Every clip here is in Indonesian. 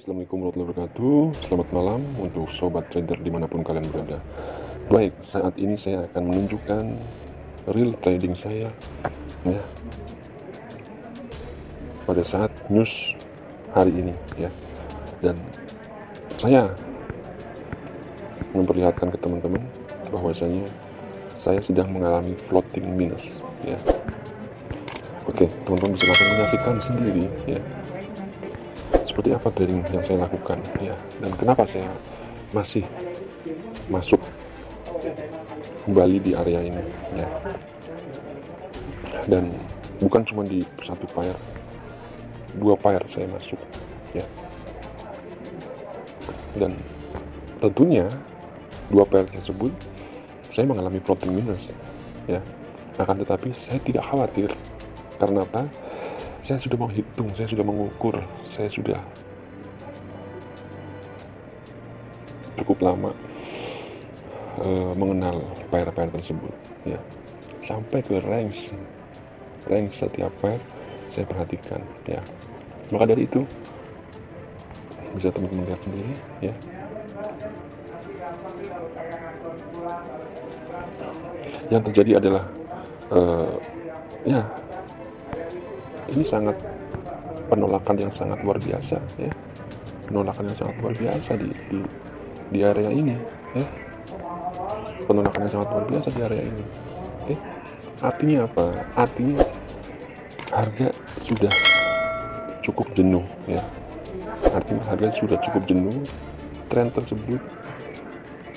Assalamualaikum warahmatullahi wabarakatuh. Selamat malam untuk sobat trader dimanapun kalian berada. Baik, saat ini saya akan menunjukkan real trading saya ya, pada saat news hari ini ya. Dan saya memperlihatkan ke teman-teman bahwasanya saya sedang mengalami floating minus ya. Oke, teman-teman bisa langsung menyaksikan sendiri ya, seperti apa trading yang saya lakukan ya, dan kenapa saya masih masuk kembali di area ini ya. Dan bukan cuma di satu pair, 2 pair saya masuk ya. Dan tentunya 2 pair tersebut saya mengalami floating minus ya. Akan tetapi saya tidak khawatir. Karena apa? Saya sudah menghitung, saya sudah mengukur, saya sudah cukup lama mengenal pair-pair tersebut ya. Sampai ke range setiap pair saya perhatikan ya. Maka dari itu bisa teman-teman lihat sendiri ya. Yang terjadi adalah ya, ini sangat penolakan yang sangat luar biasa ya. Penolakan yang sangat luar biasa di area ini ya. Penolakan yang sangat luar biasa di area ini. Oke. Artinya apa? Artinya harga sudah cukup jenuh ya. Artinya harga sudah cukup jenuh. Tren tersebut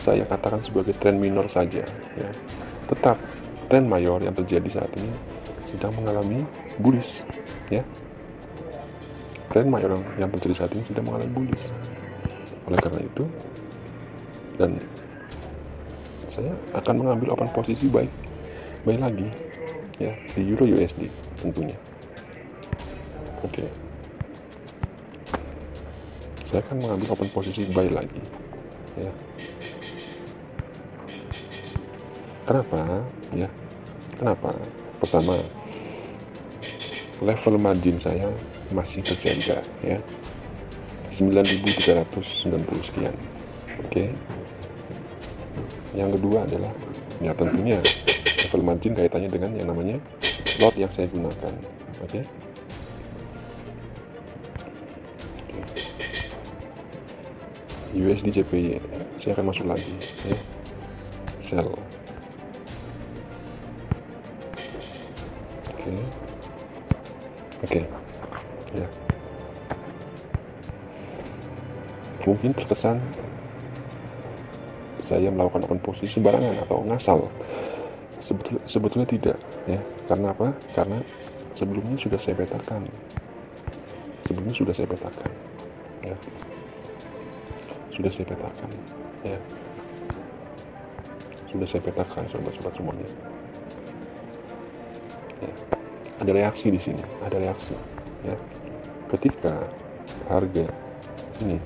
saya katakan sebagai tren minor saja ya. Tetap tren mayor yang terjadi saat ini sedang mengalami bullish ya. Tren mayor yang terjadi saat ini sedang mengalami bullish. Oleh karena itu, dan saya akan mengambil open posisi buy lagi ya di Euro USD tentunya. Oke. Saya akan mengambil open posisi buy lagi ya. Kenapa ya? Kenapa? Pertama, level margin saya masih terjaga ya, 9.390 sekian. Oke. Yang kedua adalah ya tentunya level margin kaitannya dengan yang namanya lot yang saya gunakan. Oke. USD JPY saya akan masuk lagi ya. Sell. Oke. Ya. Mungkin terkesan saya melakukan open posisi sembarangan atau ngasal. Sebetulnya tidak ya. Karena apa? Karena sebelumnya sudah saya petakan. Ya. Sudah saya petakan sobat-sobat semuanya. Ya. Ada reaksi di sini, ya. Ketika harga ini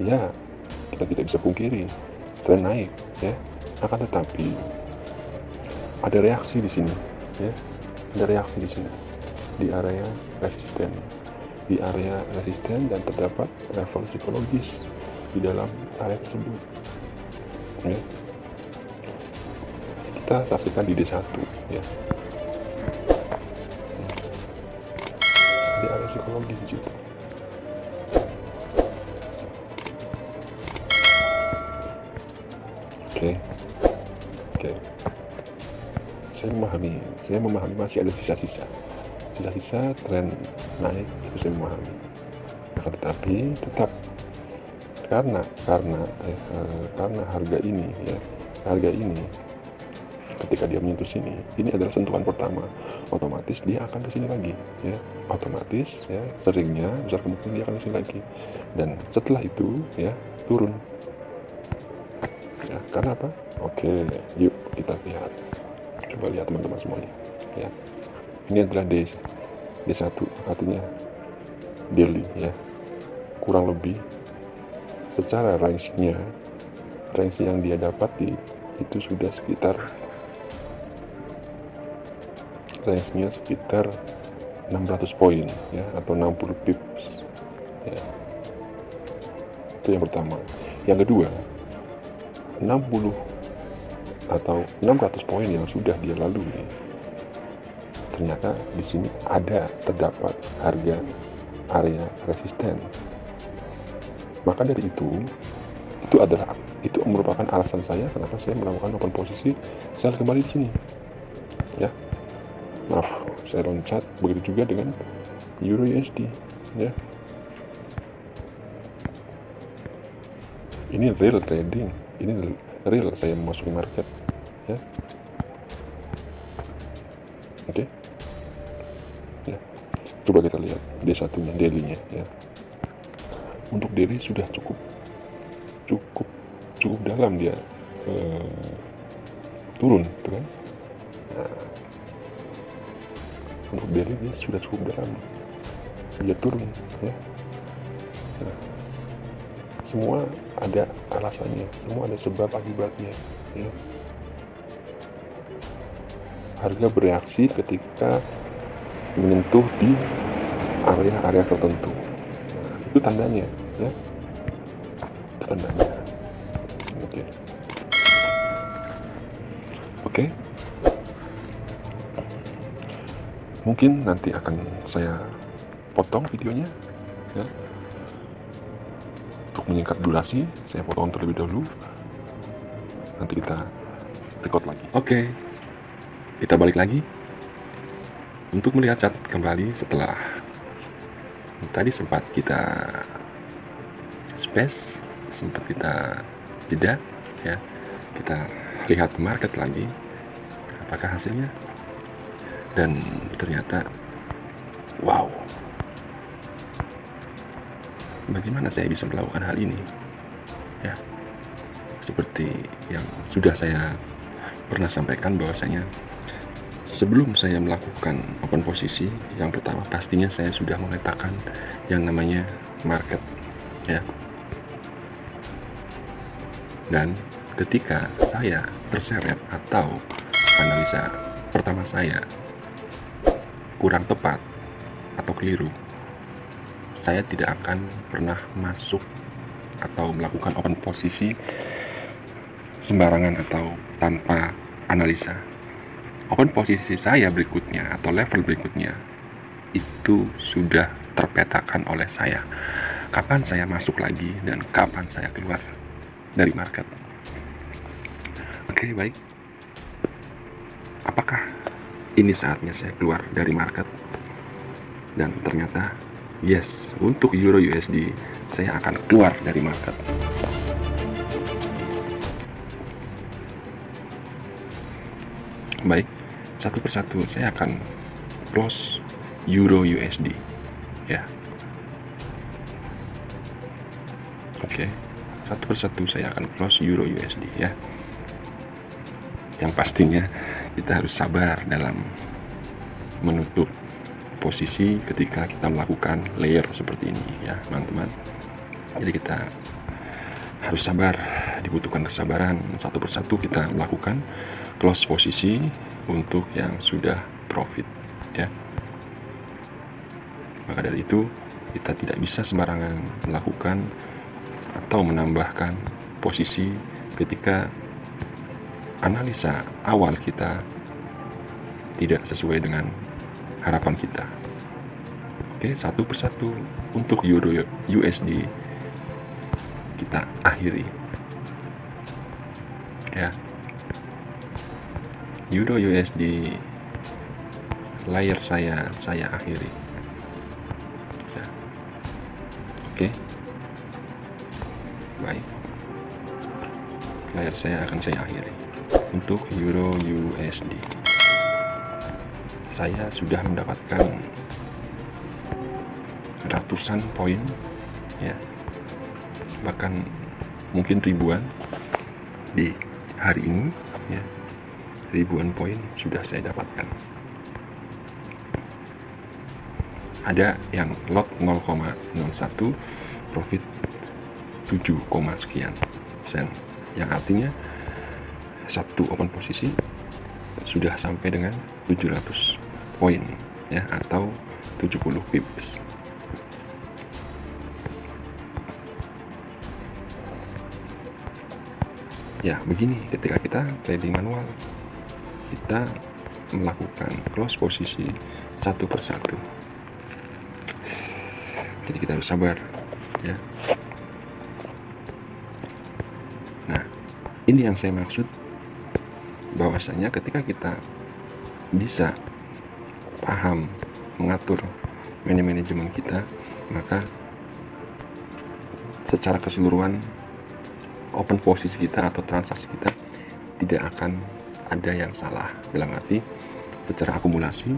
ya, kita tidak bisa pungkiri tren naik ya, akan tetapi ada reaksi di sini ya. Di area resisten dan terdapat level psikologis di dalam area tersebut ya. Kita saksikan di D1 ya, di area psikologis di situ. Oke. Saya memahami masih ada sisa-sisa tren naik, itu saya memahami. Akan tetapi tetap karena harga ini ketika dia menyentuh sini, ini adalah sentuhan pertama, otomatis dia akan ke sini lagi ya. Otomatis ya, seringnya besar kemungkinan dia akan ke sini lagi, dan setelah itu ya turun ya. Karena apa? Oke, yuk kita lihat. Coba lihat teman-teman semuanya ya. Ini adalah D1, artinya daily ya. Kurang lebih secara range yang dia dapati itu sudah sekitar range-nya sekitar 600 poin ya, atau 60 pips ya. Itu yang pertama. Yang kedua, 60 atau 600 poin yang sudah dia lalui, ternyata di sini terdapat harga area resisten. Maka dari itu merupakan alasan saya kenapa saya melakukan open posisi sell kembali di sini. Ya, maaf, saya loncat. Begitu juga dengan Euro USD. Ya, ini real trading, ini real saya memasuki market. Ya, oke. Ya, coba kita lihat D1-nya, daily-nya. Ya, untuk daily sudah cukup dalam dia turun, gitu kan? Nah, untuk daily dia sudah cukup dalam dia turun, ya. Nah, semua ada alasannya, semua ada sebab akibatnya, ya. Harga bereaksi ketika menyentuh di area-area tertentu. Nah, itu tandanya, ya. Itu tandanya. Oke. Mungkin nanti akan saya potong videonya, ya. Untuk menyingkat durasi, saya potong terlebih dahulu. Nanti kita record lagi. Oke. Kita balik lagi untuk melihat chart kembali setelah tadi sempat kita space, sempat kita jeda, ya. Kita lihat market lagi, apakah hasilnya. Dan ternyata wow, bagaimana saya bisa melakukan hal ini, ya. Seperti yang sudah saya pernah sampaikan, bahwasanya sebelum saya melakukan open posisi, yang pertama pastinya saya sudah memetakan yang namanya market, ya. Dan ketika saya terseret atau analisa pertama saya kurang tepat atau keliru, saya tidak akan pernah masuk atau melakukan open posisi sembarangan atau tanpa analisa. Open posisi saya berikutnya atau level berikutnya itu sudah terpetakan oleh saya. Kapan saya masuk lagi dan kapan saya keluar dari market. Oke, baik. Apakah ini saatnya saya keluar dari market? Dan ternyata yes, untuk Euro USD saya akan keluar dari market. Baik, satu persatu saya akan close Euro USD, ya. Oke, satu persatu saya akan close Euro USD, ya. Yang pastinya kita harus sabar dalam menutup posisi ketika kita melakukan layer seperti ini, ya teman-teman. Jadi kita harus sabar, dibutuhkan kesabaran. Satu persatu kita melakukan close posisi untuk yang sudah profit, ya. Maka dari itu kita tidak bisa sembarangan melakukan atau menambahkan posisi ketika analisa awal kita tidak sesuai dengan harapan kita. Oke, satu persatu untuk Euro USD kita akhiri, ya. Euro USD layer saya akhiri, ya. Oke, baik, layar saya akan saya akhiri. Untuk Euro USD saya sudah mendapatkan ratusan poin, ya, bahkan mungkin ribuan di hari ini, ya. Ribuan poin sudah saya dapatkan. Ada yang lot 0,01, profit 7, sekian sen, yang artinya satu open posisi sudah sampai dengan 700 poin, ya, atau 70 pips. Ya begini, ketika kita trading manual, kita melakukan close posisi satu persatu, jadi kita harus sabar ya. Nah, ini yang saya maksud, bahwasanya ketika kita bisa paham mengatur manajemen kita, maka secara keseluruhan open posisi kita atau transaksi kita tidak akan ada yang salah. Dalam arti secara akumulasi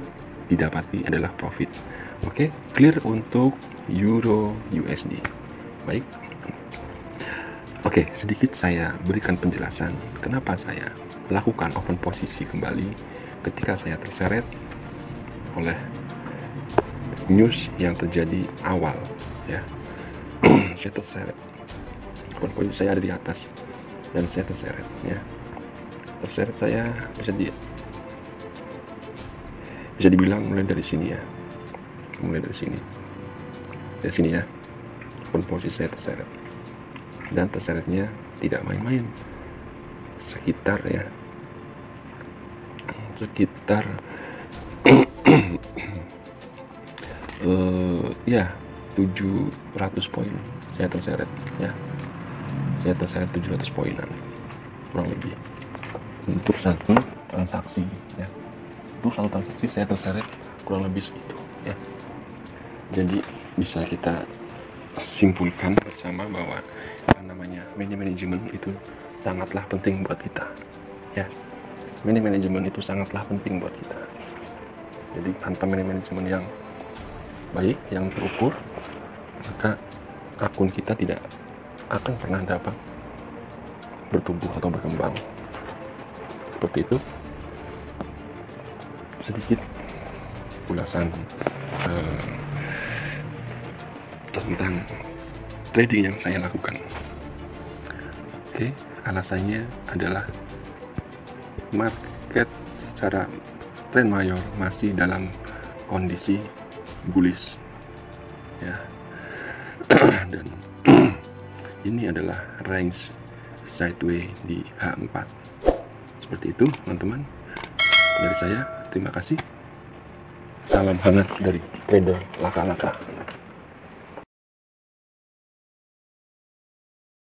didapati adalah profit. Oke, clear untuk Euro USD. Baik. Oke, sedikit saya berikan penjelasan kenapa saya lakukan open posisi kembali ketika saya terseret oleh news yang terjadi awal ya. Saya terseret, open posisi saya ada di atas dan saya terseret ya. Terseret saya bisa dibilang mulai dari sini ya, dari sini ya, open posisi saya terseret, dan terseretnya tidak main-main, sekitar ya 700 poin saya terseret ya. Saya terseret 700 poinan kurang lebih untuk satu transaksi ya. Untuk satu transaksi saya terseret kurang lebih segitu ya. Jadi bisa kita simpulkan bersama bahwa yang namanya manajemen itu sangatlah penting buat kita ya. Manajemen itu sangatlah penting buat kita. Jadi tanpa manajemen yang baik, yang terukur, maka akun kita tidak akan pernah dapat bertumbuh atau berkembang. Seperti itu sedikit ulasan tentang trading yang saya lakukan. Oke, alasannya adalah market secara tren mayor masih dalam kondisi bullish ya. Dan ini adalah range sideways di H4. Seperti itu teman-teman, dari saya terima kasih. Salam hangat dari trader laka-laka.